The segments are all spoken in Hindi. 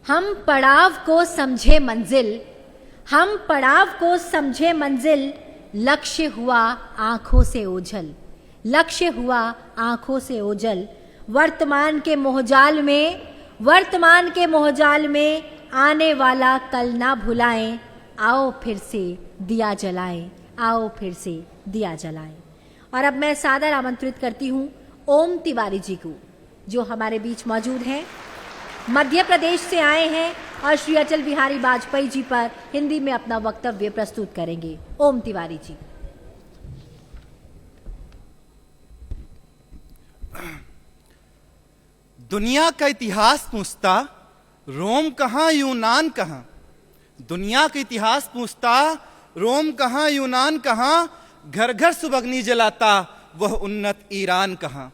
हम पड़ाव को समझे मंजिल, हम पड़ाव को समझे मंजिल, लक्ष्य हुआ आंखों से ओझल, लक्ष्य हुआ आंखों से ओझल। वर्तमान के मोहजाल में, वर्तमान के मोहजाल में आने वाला कल ना भुलाएं, आओ फिर से दिया जलाएं, आओ फिर से दिया जलाएं। और अब मैं सादर आमंत्रित करती हूँ ओम तिवारी जी को, जो हमारे बीच मौजूद हैं, मध्य प्रदेश से आए हैं और श्री अटल बिहारी वाजपेयी जी पर हिंदी में अपना वक्तव्य प्रस्तुत करेंगे। ओम तिवारी जी। दुनिया का इतिहास पूछता रोम कहाँ यूनान कहाँ, दुनिया का इतिहास पूछता रोम कहाँ यूनान कहाँ, घर घर सुबगनी जलाता वह उन्नत ईरान कहाँ।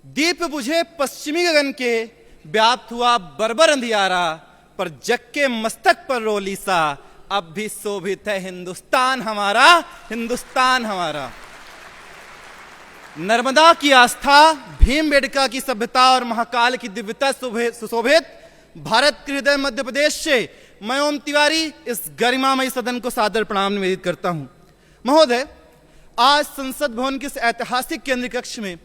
दीप बुझे पश्चिमी गगन के, व्याप्त हुआ बर्बर अंधियारा, पर जग के मस्तक पर रोली सा, अब भी शोभित है हिंदुस्तान हमारा, हिंदुस्तान हमारा। नर्मदा की आस्था, भीमबेटका की सभ्यता और महाकाल की दिव्यता सुशोभित भारत के हृदय मध्य प्रदेश से मैं ओम तिवारी इस गरिमामयी सदन को सादर प्रणाम निवेदित करता हूं। महोदय, आज संसद भवन के इस ऐतिहासिक केंद्रीय कक्ष में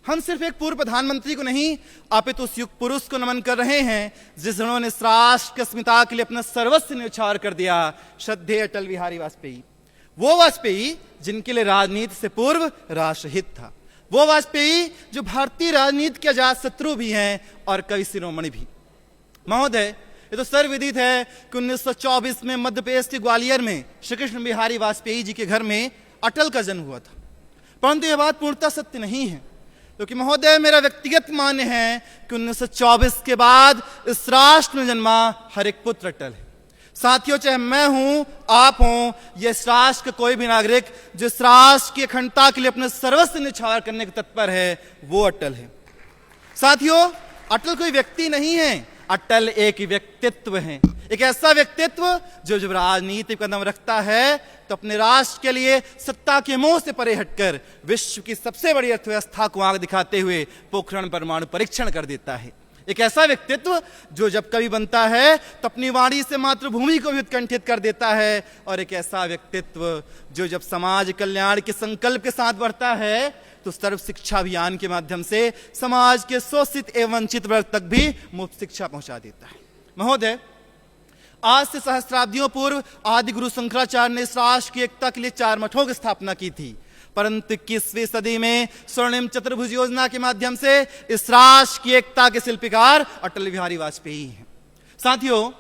हम सिर्फ एक पूर्व प्रधानमंत्री को नहीं, अपितु उस युग पुरुष को नमन कर रहे हैं जिन्होंने इस राष्ट्र की अस्मिता के लिए अपना सर्वस्व न्यौछावर कर दिया, श्रद्धेय अटल बिहारी वाजपेयी। वो वाजपेयी जिनके लिए राजनीति से पूर्व राष्ट्रहित था, वो वाजपेयी जो भारतीय राजनीति के अजात शत्रु भी हैं और कवि शिरोमणि भी। महोदय, ये तो सर्वविदित है कि 1924 में मध्य प्रदेश के ग्वालियर में श्री कृष्ण बिहारी वाजपेयी जी के घर में अटल का जन्म हुआ था, परंतु यह बात पूर्णतः सत्य नहीं है, क्योंकि महोदय मेरा व्यक्तिगत मान्य है कि 1924 के बाद इस राष्ट्र में जन्मा हर एक पुत्र अटल है। साथियों, चाहे मैं हूं, आप हों, ये इस राष्ट्र का कोई भी नागरिक जो इस राष्ट्र की अखंडता के लिए अपने सर्वस्व न्यौछावर करने के तत्पर है, वो अटल है। साथियों, अटल कोई व्यक्ति नहीं है, अटल एक व्यक्तित्व है, एक ऐसा व्यक्तित्व जो जब राजनीति पर कदम रखता है तो अपने राष्ट्र के लिए सत्ता के मोह से परे हटकर विश्व की सबसे बड़ी अर्थव्यवस्था को आग दिखाते हुए पोखरण परमाणु परीक्षण कर देता है। एक ऐसा व्यक्तित्व जो जब कभी बनता है तो अपनी वाणी से मातृभूमि को भी उत्कंठित कर देता है, और एक ऐसा व्यक्तित्व जो जब समाज कल्याण के संकल्प के साथ बढ़ता है तो सर्व शिक्षा अभियान के माध्यम से समाज के शोषित एवं वंचित वर्ग तक भी मुफ्त शिक्षा पहुंचा देता है। महोदय, आज से सहस्राब्दियों पूर्व आदि गुरु शंकराचार्य ने इस राष्ट्र की एकता के लिए 4 मठों की स्थापना की थी, परंतु 21वीं सदी में स्वर्णिम चतुर्भुज योजना के माध्यम से इस राष्ट्र की एकता के शिल्पकार अटल बिहारी वाजपेयी हैं। साथियों,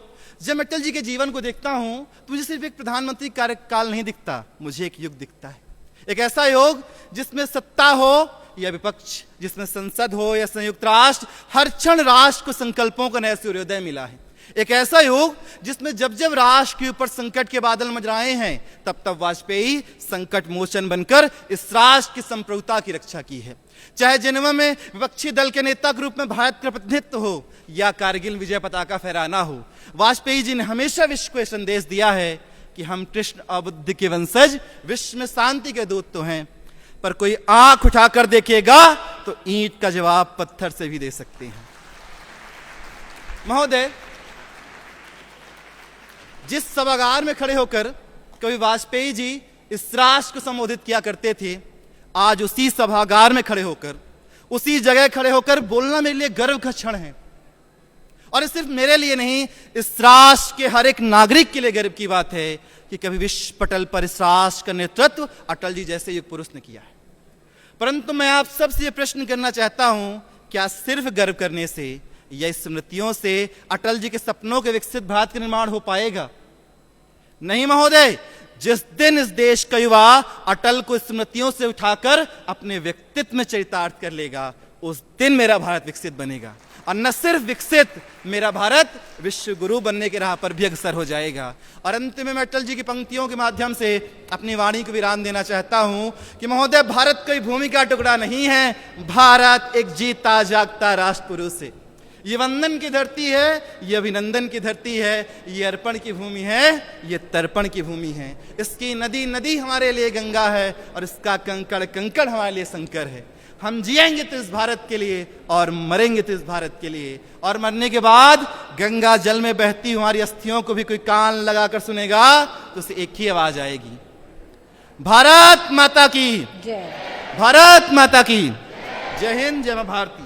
जब मैं अटल जी के जीवन को देखता हूं तो मुझे सिर्फ एक प्रधानमंत्री कार्यकाल नहीं दिखता, मुझे एक युग दिखता है। एक ऐसा योग जिसमें सत्ता हो या विपक्ष, जिसमें संसद हो या संयुक्त राष्ट्र, हर क्षण राष्ट्र को संकल्पों का नया सूर्योदय मिला है। एक ऐसा योग जिसमें जब जब राष्ट्र के ऊपर संकट के बादल मंडराए हैं तब तब वाजपेयी संकट मोचन बनकर इस राष्ट्र की संप्रभुता की रक्षा की है। चाहे जिनेवा में विपक्षी दल के नेता के रूप में भारत का प्रतिनिधित्व हो या कारगिल विजय पताका फहराना हो, वाजपेयी जी ने हमेशा विश्व को संदेश दिया है कि हम कृष्ण और बुद्ध के वंशज, विश्व में शांति के दूत तो हैं, पर कोई आंख उठाकर देखेगा तो ईंट का जवाब पत्थर से भी दे सकते हैं। महोदय, जिस सभागार में खड़े होकर कभी वाजपेयी जी इस राष्ट्र को संबोधित किया करते थे, आज उसी सभागार में खड़े होकर, उसी जगह खड़े होकर बोलना मेरे लिए गर्व का क्षण है। और ये सिर्फ मेरे लिए नहीं, इस राष्ट्र के हर एक नागरिक के लिए गर्व की बात है कि कभी विश्व पटल पर इस राष्ट्र का नेतृत्व अटल जी जैसे युग पुरुष ने किया है। परंतु मैं आप सबसे ये प्रश्न करना चाहता हूं, क्या सिर्फ गर्व करने से या स्मृतियों से अटल जी के सपनों के विकसित भारत का निर्माण हो पाएगा? नहीं महोदय, जिस दिन इस देश का युवा अटल को स्मृतियों से उठाकर अपने व्यक्तित्व में चरितार्थ कर लेगा, उस दिन मेरा भारत विकसित बनेगा। और न सिर्फ विकसित, मेरा भारत विश्व गुरु बनने की राह पर भी अग्रसर हो जाएगा। और अंत में मैं अटल जी की पंक्तियों के माध्यम से अपनी वाणी को विराम देना चाहता हूं कि महोदय, भारत कोई भूमि का टुकड़ा नहीं है, भारत एक जीता जागता राष्ट्र पुरुष है। ये वंदन की धरती है, ये अभिनंदन की धरती है, ये अर्पण की भूमि है, ये तर्पण की भूमि है। इसकी नदी नदी हमारे लिए गंगा है और इसका कंकड़ कंकड़ हमारे लिए शंकर है। हम जिएंगे तो इस भारत के लिए और मरेंगे तो इस भारत के लिए। और मरने के बाद गंगा जल में बहती हमारी अस्थियों को भी कोई कान लगाकर सुनेगा तो उसे एक ही आवाज आएगी, भारत माता की जय। भारत माता की जय हिंद, जय मां भारती।